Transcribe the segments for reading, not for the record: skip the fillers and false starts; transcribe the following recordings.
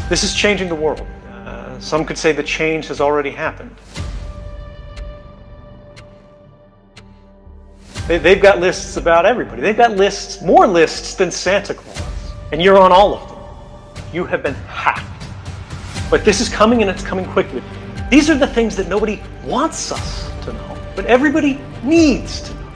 This is changing the world. Some could say the change has already happened. They've got lists about everybody. They've got lists, more lists than Santa Claus. And you're on all of them. You have been hacked. But this is coming, and it's coming quickly. These are the things that nobody wants us to know, but everybody needs to know.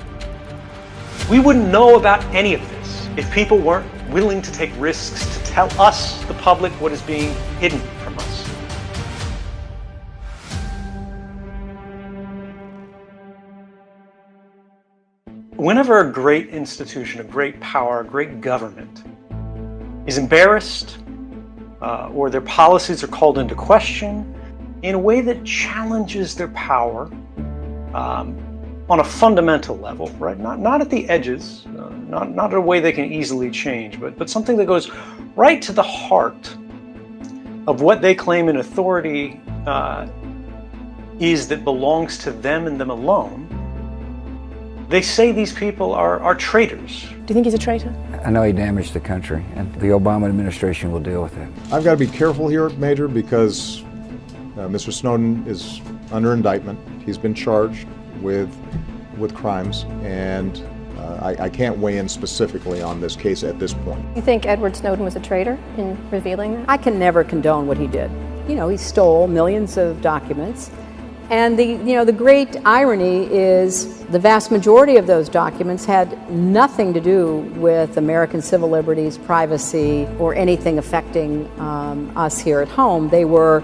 We wouldn't know about any of this if people weren't willing to take risks to tell us, the public, what is being hidden from us. Whenever a great institution, a great power, a great government is embarrassed, or their policies are called into question in a way that challenges their power on a fundamental level, right? Not at the edges, not a way they can easily change, but something that goes right to the heart of what they claim in authority is that belongs to them and them alone. They say these people are traitors. Do you think he's a traitor? I know he damaged the country, and the Obama administration will deal with it. I've got to be careful here, Major, because Mr. Snowden is under indictment. He's been charged with crimes, and I can't weigh in specifically on this case at this point. You think Edward Snowden was a traitor in revealing that? I can never condone what he did. You know, he stole millions of documents. And the great irony is the vast majority of those documents had nothing to do with American civil liberties, privacy, or anything affecting us here at home. They were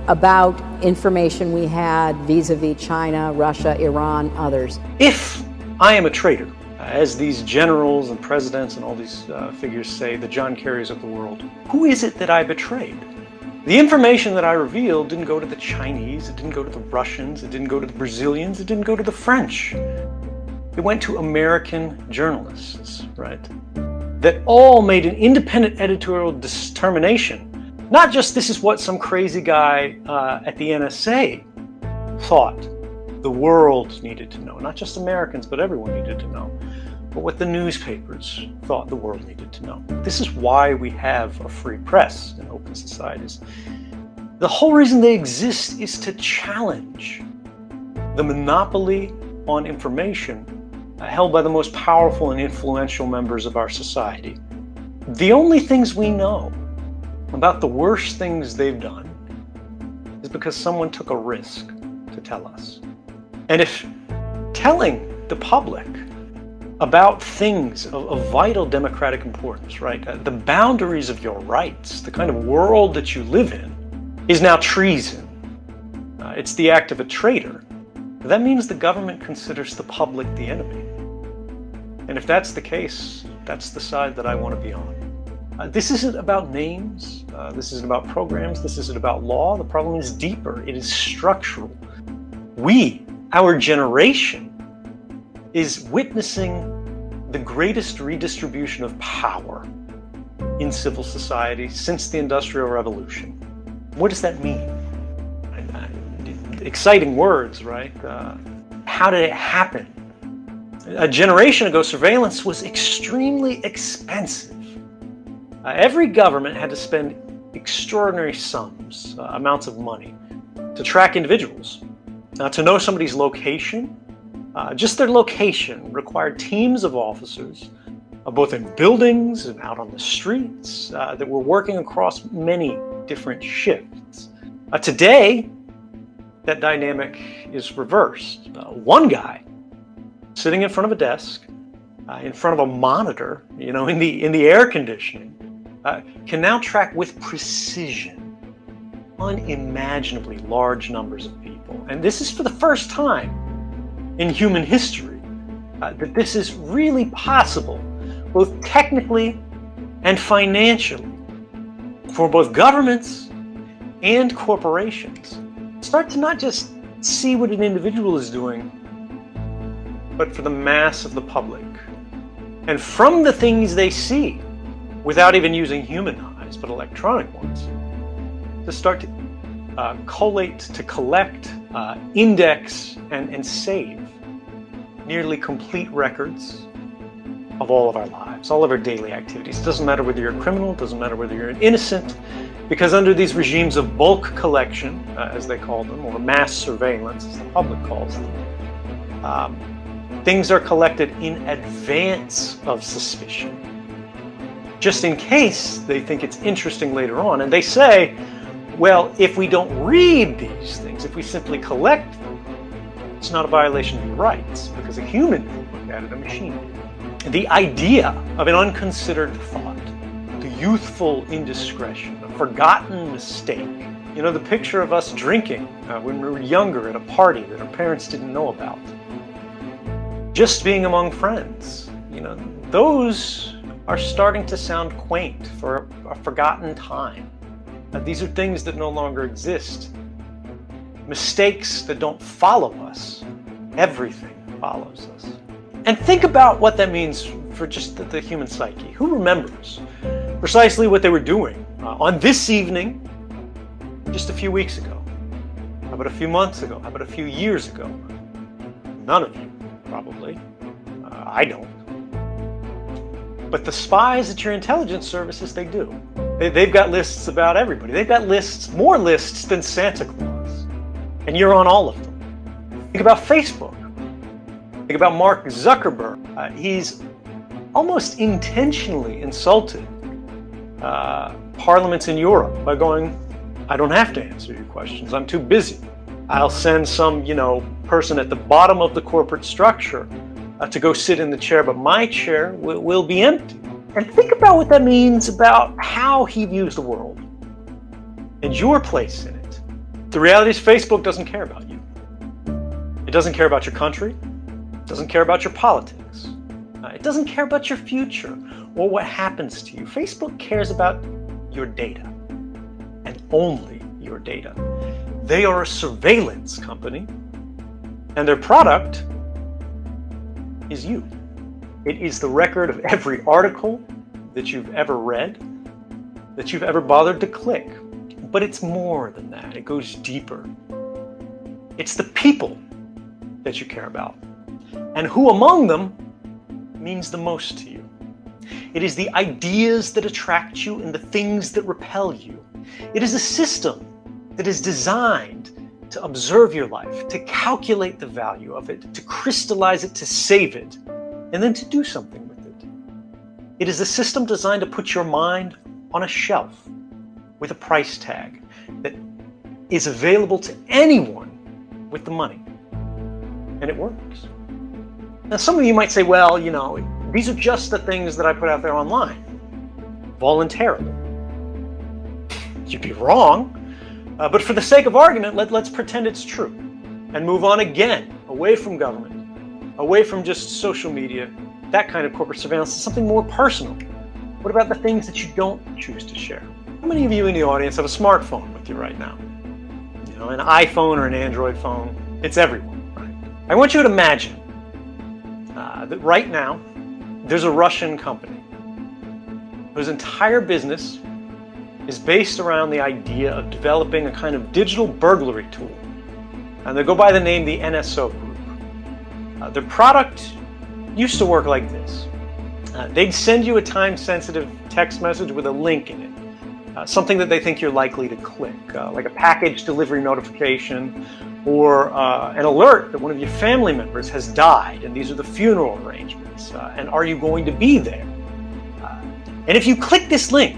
about information we had vis-a-vis China, Russia, Iran, others. If I am a traitor, as these generals and presidents and all these figures say, the John Kerrys of the world, who is it that I betrayed? The information that I revealed didn't go to the Chinese, it didn't go to the Russians, it didn't go to the Brazilians, it didn't go to the French. It went to American journalists, right? That all made an independent editorial determination. Not just this is what some crazy guy at the NSA thought the world needed to know. Not just Americans, but everyone needed to know. But what the newspapers thought the world needed to know. This is why we have a free press in open societies. The whole reason they exist is to challenge the monopoly on information held by the most powerful and influential members of our society. The only things we know about the worst things they've done is because someone took a risk to tell us. And if telling the public about things of vital democratic importance, right? The boundaries of your rights, the kind of world that you live in, is now treason. It's the act of a traitor. That means the government considers the public the enemy. And if that's the case, that's the side that I want to be on. This isn't about names. This isn't about programs. This isn't about law. The problem is deeper. It is structural. We, our generation, is witnessing the greatest redistribution of power in civil society since the Industrial Revolution. What does that mean? Exciting words, right? How did it happen? A generation ago, surveillance was extremely expensive. Every government had to spend extraordinary sums, amounts of money, to track individuals. To know somebody's location, just their location required teams of officers, both in buildings and out on the streets, that were working across many different shifts. Today, that dynamic is reversed. One guy sitting in front of a desk, in front of a monitor, in the air conditioning, can now track with precision unimaginably large numbers of people. And this is for the first time in human history that this is really possible, both technically and financially, for both governments and corporations. Start to not just see what an individual is doing, but for the mass of the public. And from the things they see, without even using human eyes, but electronic ones, to start to collate, to collect, index, and save nearly complete records of all of our lives, all of our daily activities. It doesn't matter whether you're a criminal, it doesn't matter whether you're an innocent, Because under these regimes of bulk collection, as they call them, or mass surveillance, as the public calls them, things are collected in advance of suspicion, just in case they think it's interesting later on. And they say, well, if we don't read these things, if we simply collect them, it's not a violation of your rights, because a human can look at it, a machine can. The idea of an unconsidered thought, the youthful indiscretion, a forgotten mistake, you know, the picture of us drinking when we were younger at a party that our parents didn't know about, just being among friends, you know, those are starting to sound quaint for a forgotten time. These are things that no longer exist. Mistakes that don't follow us. Everything follows us. And think about what that means for just the human psyche. Who remembers precisely what they were doing on this evening just a few weeks ago? How about a few months ago? How about a few years ago? None of you, probably. I don't. But the spies at your intelligence services, they do. They've got lists about everybody. They've got lists, more lists than Santa Claus. And you're on all of them. Think about Facebook. Think about Mark Zuckerberg. He's almost intentionally insulted parliaments in Europe by going, I don't have to answer your questions. I'm too busy. I'll send some, you know, person at the bottom of the corporate structure to go sit in the chair, but my chair will be empty. And think about what that means about how he views the world and your place in it. The reality is Facebook doesn't care about you. It doesn't care about your country. It doesn't care about your politics. It doesn't care about your future or what happens to you. Facebook cares about your data and only your data. They are a surveillance company, and their product is you. It is the record of every article that you've ever read, that you've ever bothered to click. But it's more than that. It goes deeper. It's the people that you care about, and who among them means the most to you. It is the ideas that attract you and the things that repel you. It is a system that is designed to observe your life, to calculate the value of it, to crystallize it, to save it, and then to do something with it. It is a system designed to put your mind on a shelf with a price tag that is available to anyone with the money. And it works. Now, some of you might say, well, you know, these are just the things that I put out there online, voluntarily. You'd be wrong. But for the sake of argument, let's pretend it's true and move on again, away from government, away from just social media, that kind of corporate surveillance, to something more personal. What about the things that you don't choose to share? How many of you in the audience have a smartphone with you right now? You know, an iPhone or an Android phone. It's everyone, right? I want you to imagine that right now there's a Russian company whose entire business is based around the idea of developing a kind of digital burglary tool. And they go by the name the NSO Group. Their product used to work like this. They'd send you a time-sensitive text message with a link in it, something that they think you're likely to click, like a package delivery notification or an alert that one of your family members has died, and these are the funeral arrangements, and are you going to be there? And if you click this link,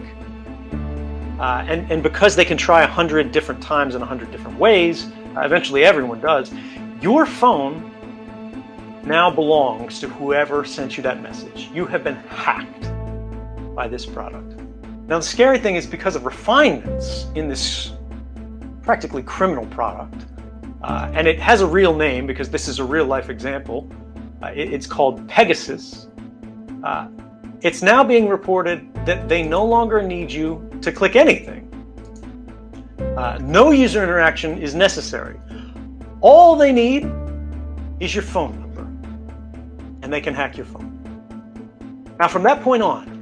and because they can try 100 different times in 100 different ways, eventually everyone does, your phone now belongs to whoever sent you that message. You have been hacked by this product. Now, the scary thing is, because of refinements in this practically criminal product, and it has a real name because this is a real-life example, it's called Pegasus. It's now being reported that they no longer need you to click anything. No user interaction is necessary. All they need is your phone number, and they can hack your phone. Now, from that point on,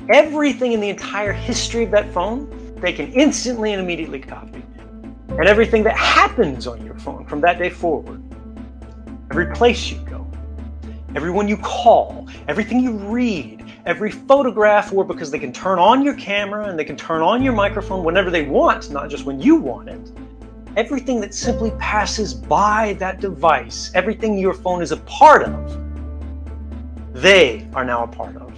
everything in the entire history of that phone, they can instantly and immediately copy. And everything that happens on your phone from that day forward, every place you go, everyone you call, everything you read, every photograph, or because they can turn on your camera and they can turn on your microphone whenever they want, not just when you want it. Everything that simply passes by that device, everything your phone is a part of, they are now a part of.